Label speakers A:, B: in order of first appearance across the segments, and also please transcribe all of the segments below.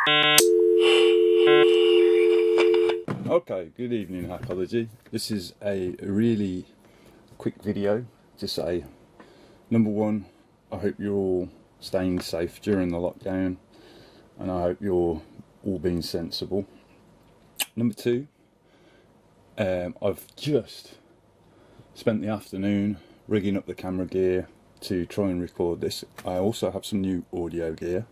A: Okay, good evening Hakology. This is a really quick video to say, number one, I hope you're all staying safe during the lockdown and I hope you're all being sensible. Number two, I've just spent the afternoon rigging up the camera gear to try and record this. I also have some new audio gear.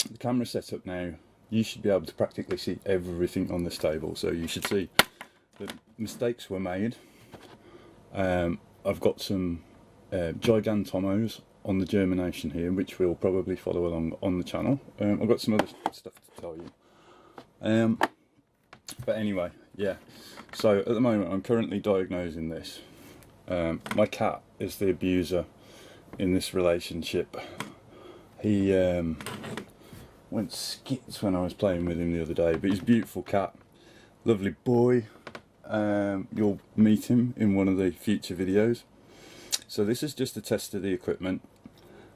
A: The camera set up now, you should be able to practically see everything on this table, so you should see that mistakes were made. I've got some gigantomos on the germination here, which we'll probably follow along on the channel. I've got some other stuff to tell you. But anyway, yeah, so at the moment I'm currently diagnosing this. My cat is the abuser in this relationship. He went skits when I was playing with him the other day, but he's a beautiful cat, lovely boy. You'll meet him in one of the future videos. So this is just a test of the equipment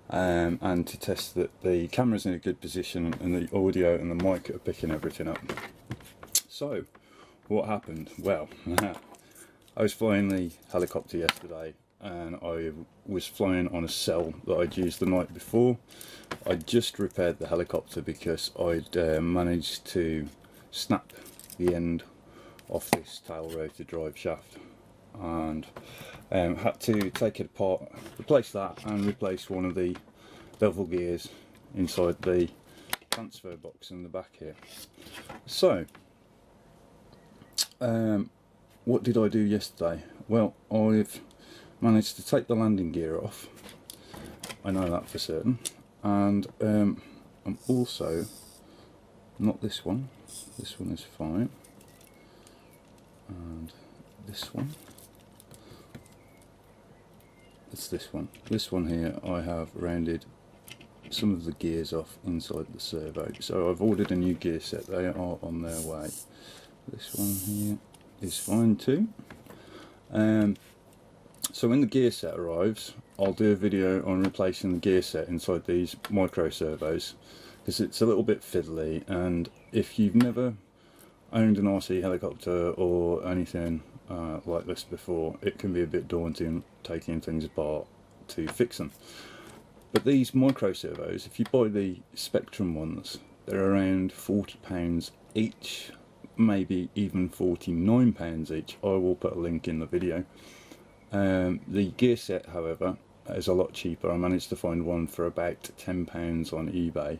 A: and to test that the camera's in a good position and the audio and the mic are picking everything up. So what happened? Well, I was flying the helicopter yesterday and I was flying on a cell that I'd used the night before. I just repaired the helicopter because I'd managed to snap the end off this tail rotor drive shaft and had to take it apart, replace that and replace one of the bevel gears inside the transfer box in the back here. So what did I do yesterday? Well, I've managed to take the landing gear off, I know that for certain, and I'm also, not this one is fine, and this one, it's this one here, I have rounded some of the gears off inside the servo, so I've ordered a new gear set, they are on their way. This one here is fine too. So when the gear set arrives, I'll do a video on replacing the gear set inside these micro servos, because it's a little bit fiddly, and if you've never owned an RC helicopter or anything like this before, it can be a bit daunting taking things apart to fix them. But these micro servos, if you buy the Spectrum ones, they're around £40 each, maybe even £49 each. I will put a link in the video. The gear set, however, is a lot cheaper. I managed to find one for about £10 on eBay.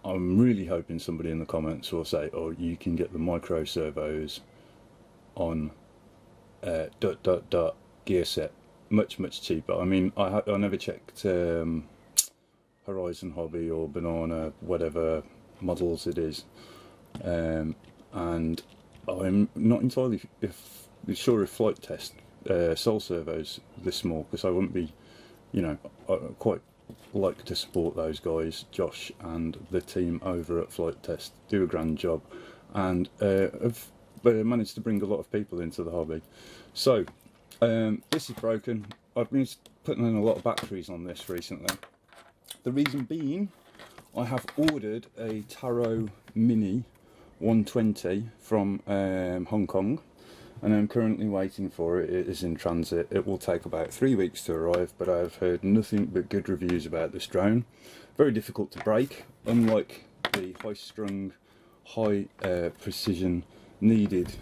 A: I'm really hoping somebody in the comments will say, oh, you can get the micro servos on gear set much cheaper. I mean, I never checked Horizon Hobby or Banana, whatever models it is, and I'm not entirely sure if Flight Test sell servos this small, because I wouldn't be, you know, I quite like to support those guys. Josh and the team over at Flight Test do a grand job, and have managed to bring a lot of people into the hobby. So this is broken. I've been putting in a lot of batteries on this recently. The reason being, I have ordered a Taro Mini 120 from Hong Kong, and I'm currently waiting for it. It is in transit. It will take about 3 weeks to arrive, but I've heard nothing but good reviews about this drone. Very difficult to break, unlike the high-strung, high precision needed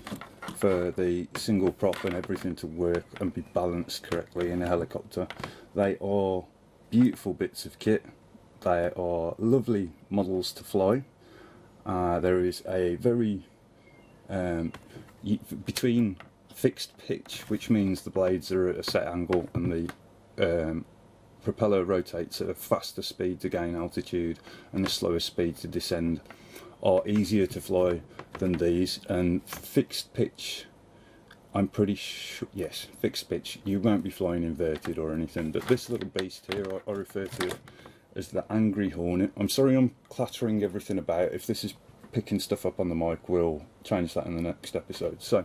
A: for the single prop and everything to work and be balanced correctly in a helicopter. They are beautiful bits of kit. They are lovely models to fly. There is a very between fixed pitch, which means the blades are at a set angle and the propeller rotates at a faster speed to gain altitude and a slower speed to descend, are easier to fly than these. And fixed pitch, I'm pretty sure, yes, fixed pitch, you won't be flying inverted or anything, but this little beast here, I refer to it as the Angry Hornet. I'm sorry I'm clattering everything about. If this is picking stuff up on the mic, we'll change that in the next episode. So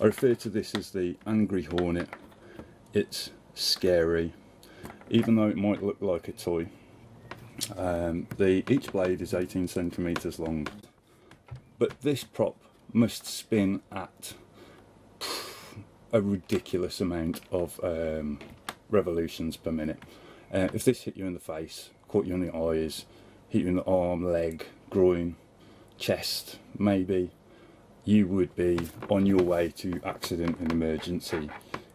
A: I refer to this as the Angry Hornet. It's scary, even though it might look like a toy. Each blade is 18 centimeters long, but this prop must spin at a ridiculous amount of revolutions per minute. If this hit you in the face, caught you in the eyes, hit you in the arm, leg, groin, chest, maybe, you would be on your way to accident and emergency,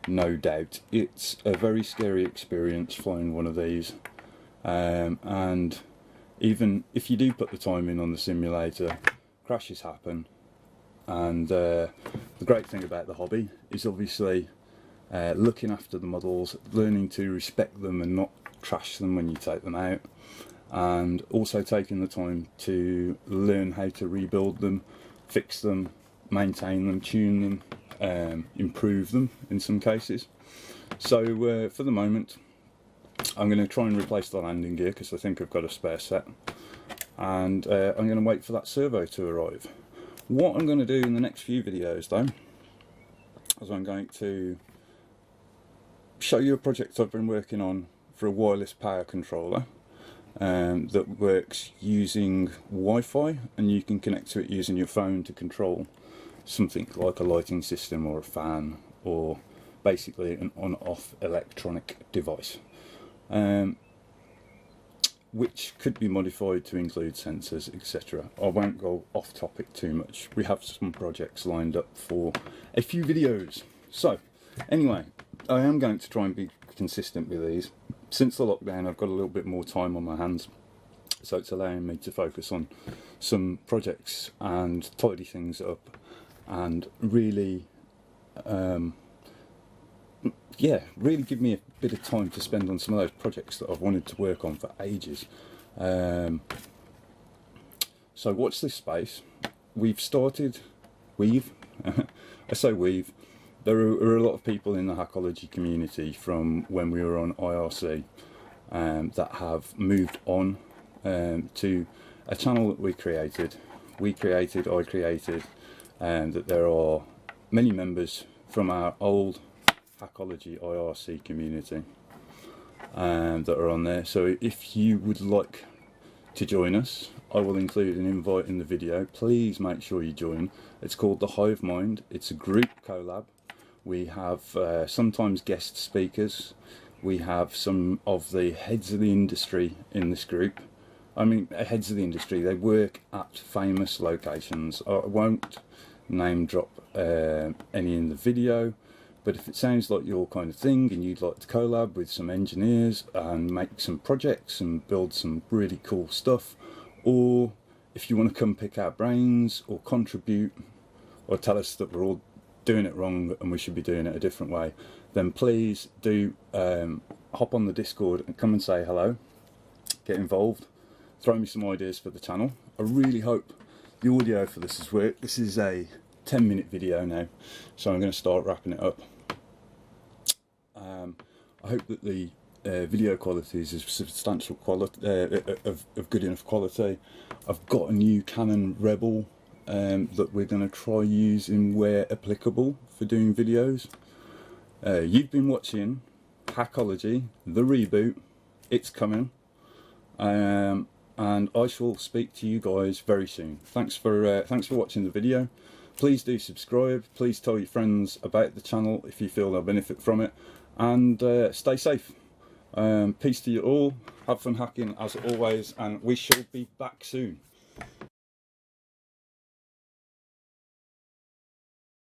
A: no doubt. It's a very scary experience flying one of these, and even if you do put the time in on the simulator, crashes happen. And the great thing about the hobby is obviously looking after the models, learning to respect them and not trash them when you take them out, and also taking the time to learn how to rebuild them, fix them, maintain them, tune them, improve them in some cases. So for the moment I'm going to try and replace the landing gear because I think I've got a spare set, and I'm going to wait for that servo to arrive. What I'm going to do in the next few videos though is I'm going to show you a project I've been working on for a wireless power controller that works using Wi-Fi, and you can connect to it using your phone to control something like a lighting system or a fan, or basically an on-off electronic device, which could be modified to include sensors, etc. I won't go off topic too much. We have some projects lined up for a few videos. So anyway, I am going to try and be consistent with these. Since the lockdown I've got a little bit more time on my hands, so it's allowing me to focus on some projects and tidy things up, and really really give me a bit of time to spend on some of those projects that I've wanted to work on for ages. So watch this space. We've started, I say we've, there are a lot of people in the Hakology community from when we were on IRC that have moved on to a channel that I created, and that there are many members from our old Hakology IRC community that are on there. So if you would like to join us, I will include an invite in the video. Please make sure you join. It's called the Hive Mind. It's a group collab. We have sometimes guest speakers. We have some of the heads of the industry in this group. I mean, heads of the industry, they work at famous locations. I won't name drop any in the video, but if it sounds like your kind of thing and you'd like to collab with some engineers and make some projects and build some really cool stuff, or if you want to come pick our brains or contribute or tell us that we're all doing it wrong and we should be doing it a different way, then please do hop on the Discord and come and say hello, get involved, throw me some ideas for the channel. I really hope the audio for this has worked. This is a 10-minute video now, so I'm going to start wrapping it up. I hope that the video quality is substantial quality, of good enough quality. I've got a new Canon Rebel that we're going to try using where applicable for doing videos. You've been watching Hakology, the reboot. It's coming, and I shall speak to you guys very soon. Thanks for watching the video. Please do subscribe. Please tell your friends about the channel if you feel they'll benefit from it, and stay safe. Peace to you all. Have fun hacking as always, and we shall be back soon.